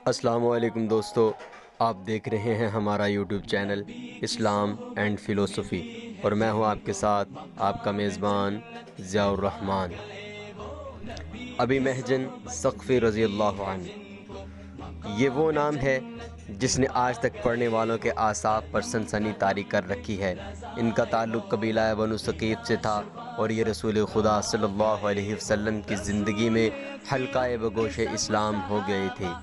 السلام علیکم دوستو، آپ دیکھ رہے ہیں ہمارا یوٹیوب چینل اسلام اینڈ فلسفی، اور میں ہوں آپ کے ساتھ آپ کا میزبان ضیاء الرحمن۔ ابی محجن ثقفی رضی اللہ عنہ، یہ وہ نام ہے جس نے آج تک پڑھنے والوں کے اعصاب پر سنسنی طاری کر رکھی ہے۔ ان کا تعلق قبیلہ بنو ثقیف سے تھا، اور یہ رسول خدا صلی اللہ علیہ وسلم کی زندگی میں حلقہ بگوش اسلام ہو گئے تھے۔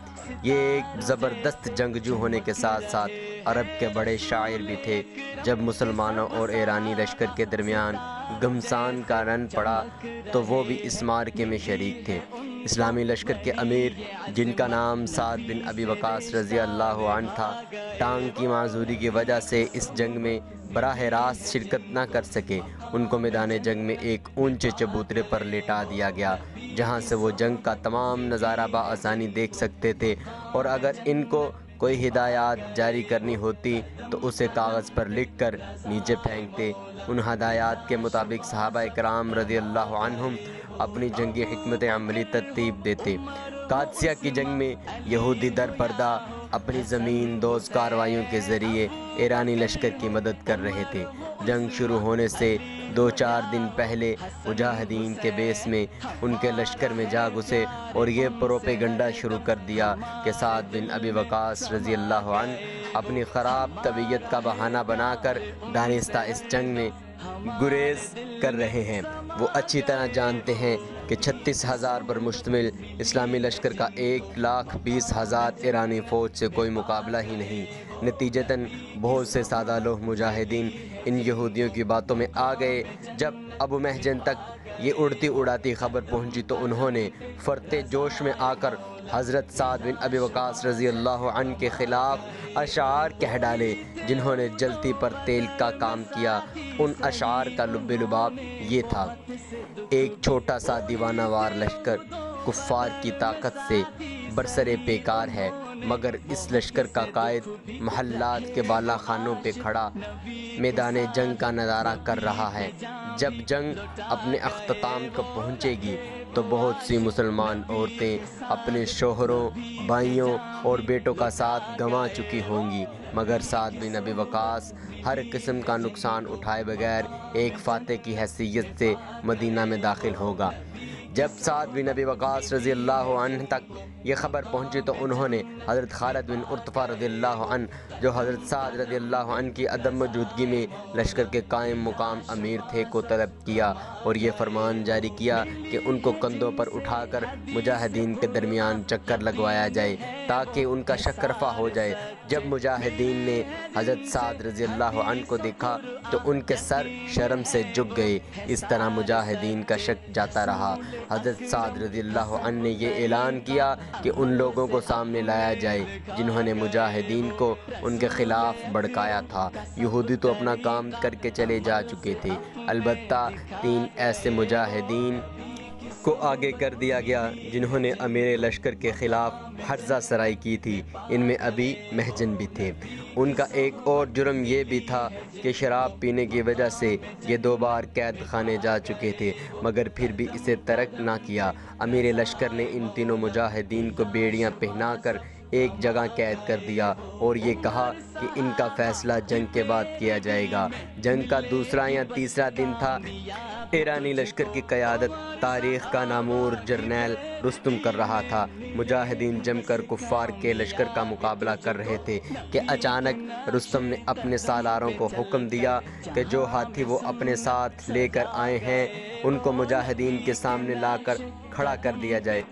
یہ ایک زبردست جنگجو ہونے کے ساتھ ساتھ عرب کے بڑے شاعر بھی تھے۔ جب مسلمانوں اور ایرانی لشکر کے درمیان گھمسان کا رن پڑا تو وہ بھی اس معرکے میں شریک تھے۔ اسلامی لشکر کے امیر، جن کا نام سعد بن ابی وقاص رضی اللہ عنہ تھا، ٹانگ کی معذوری کی وجہ سے اس جنگ میں براہ راست شرکت نہ کر سکے۔ ان کو میدان جنگ میں ایک اونچے چبوترے پر لٹا دیا گیا، جہاں سے وہ جنگ کا تمام نظارہ بآسانی دیکھ سکتے تھے، اور اگر ان کو کوئی ہدایات جاری کرنی ہوتی تو اسے کاغذ پر لکھ کر نیچے پھینکتے۔ ان ہدایات کے مطابق صحابہ کرام رضی اللہ عنہم اپنی جنگی حکمت عملی ترتیب دیتے۔ قادسیہ کی جنگ میں یہودی در پردہ اپنی زمین دوز کارروائیوں کے ذریعے ایرانی لشکر کی مدد کر رہے تھے۔ جنگ شروع ہونے سے 2-4 دن پہلے مجاہدین کے بیس میں ان کے لشکر میں جا گھسے اور یہ پروپیگنڈا شروع کر دیا کہ سعد بن ابی وقاص رضی اللہ عنہ اپنی خراب طبیعت کا بہانہ بنا کر دانستہ اس جنگ میں گریز کر رہے ہیں۔ وہ اچھی طرح جانتے ہیں کہ 36,000 پر مشتمل اسلامی لشکر کا 1,20,000 ایرانی فوج سے کوئی مقابلہ ہی نہیں۔ نتیجتاً بہت سے سادہ لوح مجاہدین ان یہودیوں کی باتوں میں آ گئے۔ جب ابو محجن تک یہ اڑتی اڑاتی خبر پہنچی تو انہوں نے فرتے جوش میں آ کر حضرت سعد بن ابی وقاص رضی اللہ عنہ کے خلاف اشعار کہہ ڈالے، جنہوں نے جلتی پر تیل کا کام کیا۔ ان اشعار کا لب لباب یہ تھا: ایک چھوٹا سا دیوانہ وار لشکر کفار کی طاقت سے برسر پیکار ہے، مگر اس لشکر کا قائد محلات کے بالا خانوں پہ کھڑا میدان جنگ کا نظارہ کر رہا ہے۔ جب جنگ اپنے اختتام کو پہنچے گی تو بہت سی مسلمان عورتیں اپنے شوہروں، بھائیوں اور بیٹوں کا ساتھ گنوا چکی ہوں گی، مگر سعد بن ابی وقاص ہر قسم کا نقصان اٹھائے بغیر ایک فاتح کی حیثیت سے مدینہ میں داخل ہوگا۔ جب سعد بن ابی وقاص رضی اللہ عنہ تک یہ خبر پہنچی تو انہوں نے حضرت خالد بن ارطفہ رضی اللہ عنہ، جو حضرت سعد رضی اللہ عنہ کی عدم موجودگی میں لشکر کے قائم مقام امیر تھے، کو طلب کیا اور یہ فرمان جاری کیا کہ ان کو کندھوں پر اٹھا کر مجاہدین کے درمیان چکر لگوایا جائے تاکہ ان کا شک رفع ہو جائے۔ جب مجاہدین نے حضرت سعد رضی اللہ عنہ کو دیکھا تو ان کے سر شرم سے جھک گئے۔ اس طرح مجاہدین کا شک جاتا رہا۔ حضرت سعد رضی اللہ عنہ نے یہ اعلان کیا کہ ان لوگوں کو سامنے لایا جائے جنہوں نے مجاہدین کو ان کے خلاف بھڑکایا تھا۔ یہودی تو اپنا کام کر کے چلے جا چکے تھے، البتہ 3 ایسے مجاہدین کو آگے کر دیا گیا جنہوں نے امیر لشکر کے خلاف ہرزہ سرائی کی تھی۔ ان میں ابی محجن بھی تھے۔ ان کا ایک اور جرم یہ بھی تھا کہ شراب پینے کی وجہ سے یہ 2 بار قید خانے جا چکے تھے، مگر پھر بھی اسے ترک نہ کیا۔ امیر لشکر نے ان تینوں مجاہدین کو بیڑیاں پہنا کر ایک جگہ قید کر دیا اور یہ کہا کہ ان کا فیصلہ جنگ کے بعد کیا جائے گا۔ جنگ کا 2 یا 3 دن تھا۔ ایرانی لشکر کی قیادت تاریخ کا نامور جرنیل رستم کر رہا تھا۔ مجاہدین جم کر کفار کے لشکر کا مقابلہ کر رہے تھے کہ اچانک رستم نے اپنے سالاروں کو حکم دیا کہ جو ہاتھی وہ اپنے ساتھ لے کر آئے ہیں ان کو مجاہدین کے سامنے لا کر کھڑا کر دیا جائے۔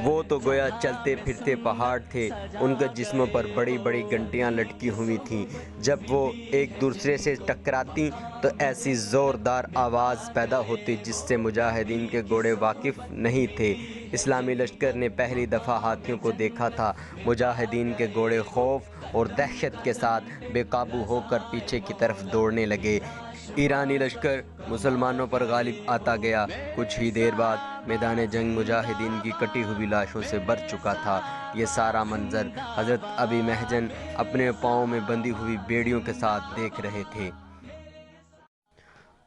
وہ تو گویا چلتے پھرتے پہاڑ تھے، ان کے جسموں پر بڑی بڑی گھنٹیاں لٹکی ہوئی تھیں۔ جب وہ ایک دوسرے سے ٹکراتی تو ایسی زوردار آواز پیدا ہوتی جس سے مجاہدین کے گھوڑے واقف نہیں تھے۔ اسلامی لشکر نے پہلی دفعہ ہاتھیوں کو دیکھا تھا۔ مجاہدین کے گھوڑے خوف اور دہشت کے ساتھ بے قابو ہو کر پیچھے کی طرف دوڑنے لگے۔ ایرانی لشکر مسلمانوں پر غالب آتا گیا۔ کچھ ہی دیر بعد میدان جنگ مجاہدین کی کٹی ہوئی لاشوں سے بھر چکا تھا۔ یہ سارا منظر حضرت ابی محجن اپنے پاؤں میں بندھی ہوئی بیڑیوں کے ساتھ دیکھ رہے تھے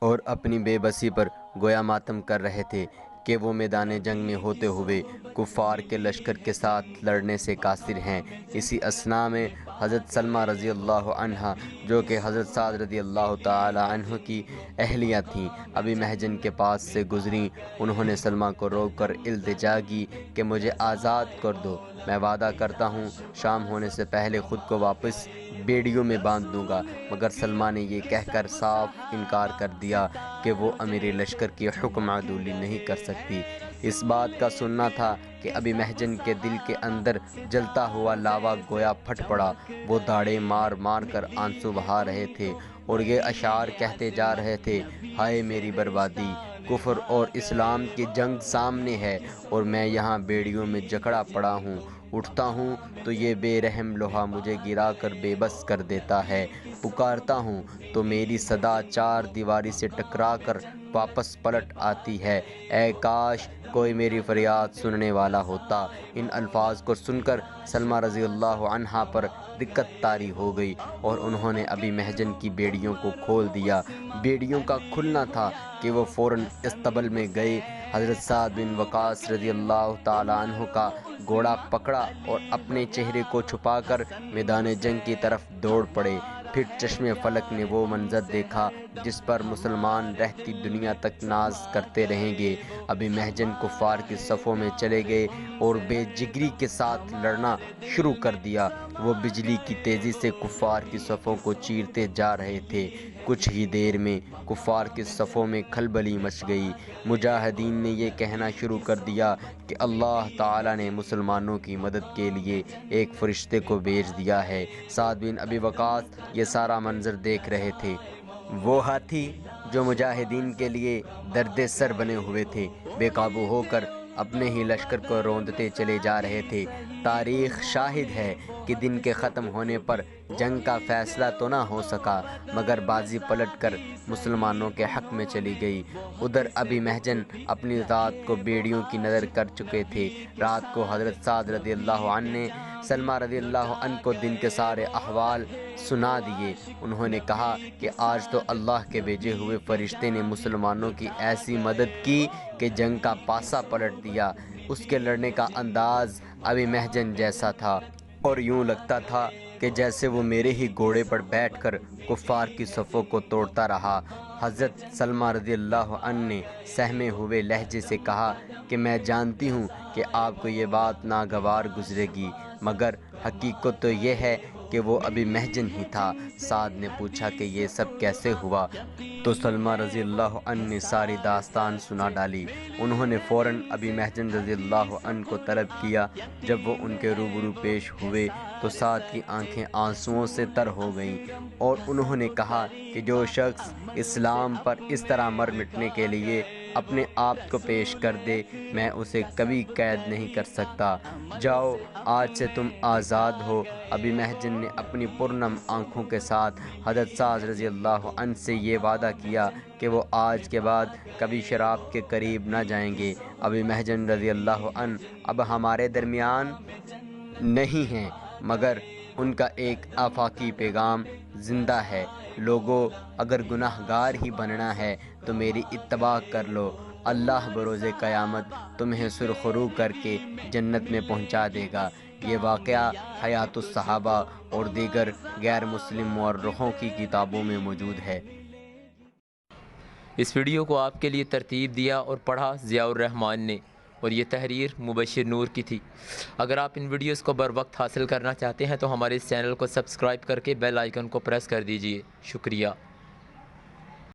اور اپنی بے بسی پر گویا ماتم کر رہے تھے کہ وہ میدان جنگ میں ہوتے ہوئے کفار کے لشکر کے ساتھ لڑنے سے قاصر ہیں۔ اسی اثناء میں حضرت سلمہ رضی اللہ عنہ، جو کہ حضرت سعد رضی اللہ تعالی عنہ کی اہلیہ تھیں، ابی محجن کے پاس سے گزریں۔ انہوں نے سلمہ کو روک کر التجا کی کہ مجھے آزاد کر دو، میں وعدہ کرتا ہوں شام ہونے سے پہلے خود کو واپس بیڑیوں میں باندھ دوں گا، مگر سلمہ نے یہ کہہ کر صاف انکار کر دیا کہ وہ امیر لشکر کی حکم عدولی نہیں کر سکتی۔ اس بات کا سننا تھا کہ ابی محجن کے دل کے اندر جلتا ہوا لاوا گویا پھٹ پڑا۔ وہ داڑیں مار مار کر آنسو بہا رہے تھے اور یہ اشعار کہتے جا رہے تھے: ہائے میری بربادی، کفر اور اسلام کی جنگ سامنے ہے اور میں یہاں بیڑیوں میں جکڑا پڑا ہوں۔ اٹھتا ہوں تو یہ بے رحم لوہا مجھے گرا کر بے بس کر دیتا ہے، پکارتا ہوں تو میری صدا چار دیواری سے ٹکرا کر واپس پلٹ آتی ہے۔ اے کاش کوئی میری فریاد سننے والا ہوتا۔ ان الفاظ کو سن کر سلمہ رضی اللہ عنہا پر دقت طاری ہو گئی اور انہوں نے ابی محجن کی بیڑیوں کو کھول دیا۔ بیڑیوں کا کھلنا تھا کہ وہ فوراً استبل میں گئے، حضرت سعد بن وقاص رضی اللہ تعالی عنہ کا گھوڑا پکڑا اور اپنے چہرے کو چھپا کر میدان جنگ کی طرف دوڑ پڑے۔ پھر چشم فلک نے وہ منظر دیکھا جس پر مسلمان رہتی دنیا تک ناز کرتے رہیں گے۔ ابی محجن کفار کی صفوں میں چلے گئے اور بے جگری کے ساتھ لڑنا شروع کر دیا۔ وہ بجلی کی تیزی سے کفار کی صفوں کو چیرتے جا رہے تھے۔ کچھ ہی دیر میں کفار کی صفوں میں کھلبلی مچ گئی۔ مجاہدین نے یہ کہنا شروع کر دیا کہ اللہ تعالیٰ نے مسلمانوں کی مدد کے لیے ایک فرشتے کو بھیج دیا ہے۔ سعد بن ابی وقاص یہ سارا منظر دیکھ رہے تھے۔ وہ ہاتھی جو مجاہدین کے لیے درد سر بنے ہوئے تھے، بے قابو ہو کر اپنے ہی لشکر کو روندتے چلے جا رہے تھے۔ تاریخ شاہد ہے کہ دن کے ختم ہونے پر جنگ کا فیصلہ تو نہ ہو سکا، مگر بازی پلٹ کر مسلمانوں کے حق میں چلی گئی۔ ادھر ابی محجن اپنی ذات کو بیڑیوں کی نذر کر چکے تھے۔ رات کو حضرت سعد رضی اللہ عنہ نے سلمہ رضی اللہ عنہ کو دن کے سارے احوال سنا دیے۔ انہوں نے کہا کہ آج تو اللہ کے بھیجے ہوئے فرشتے نے مسلمانوں کی ایسی مدد کی کہ جنگ کا پاسا پلٹ دیا۔ اس کے لڑنے کا انداز ابی محجن جیسا تھا اور یوں لگتا تھا کہ جیسے وہ میرے ہی گھوڑے پر بیٹھ کر کفار کی صفوں کو توڑتا رہا۔ حضرت سلمہ رضی اللہ عنہ نے سہمے ہوئے لہجے سے کہا کہ میں جانتی ہوں کہ آپ کو یہ بات ناگوار گزرے گی، مگر حقیقت تو یہ ہے کہ وہ ابی محجن ہی تھا۔ سعد نے پوچھا کہ یہ سب کیسے ہوا؟ تو سلمہ رضی اللہ عنہ نے ساری داستان سنا ڈالی۔ انہوں نے فوراً ابی محجن رضی اللہ عنہ کو طلب کیا۔ جب وہ ان کے روبرو پیش ہوئے تو سعد کی آنکھیں آنسوؤں سے تر ہو گئیں اور انہوں نے کہا کہ جو شخص اسلام پر اس طرح مر مٹنے کے لیے اپنے آپ کو پیش کر دے، میں اسے کبھی قید نہیں کر سکتا۔ جاؤ، آج سے تم آزاد ہو۔ ابی محجن نے اپنی پرنم آنکھوں کے ساتھ حضرت سعد رضی اللہ عنہ سے یہ وعدہ کیا کہ وہ آج کے بعد کبھی شراب کے قریب نہ جائیں گے۔ ابی محجن رضی اللہ عنہ اب ہمارے درمیان نہیں ہیں، مگر ان کا ایک آفاقی پیغام زندہ ہے: لوگو، اگر گناہ گار ہی بننا ہے تو میری اتباع کر لو، اللہ بروز قیامت تمہیں سرخرو کر کے جنت میں پہنچا دے گا۔ یہ واقعہ حیات الصحابہ اور دیگر غیر مسلم مورخوں کی کتابوں میں موجود ہے۔ اس ویڈیو کو آپ کے لیے ترتیب دیا اور پڑھا ضیاء الرحمن نے، اور یہ تحریر مبشر نور کی تھی۔ اگر آپ ان ویڈیوز کو بر وقت حاصل کرنا چاہتے ہیں تو ہمارے اس چینل کو سبسکرائب کر کے بیل آئیکن کو پریس کر دیجئے۔ شکریہ۔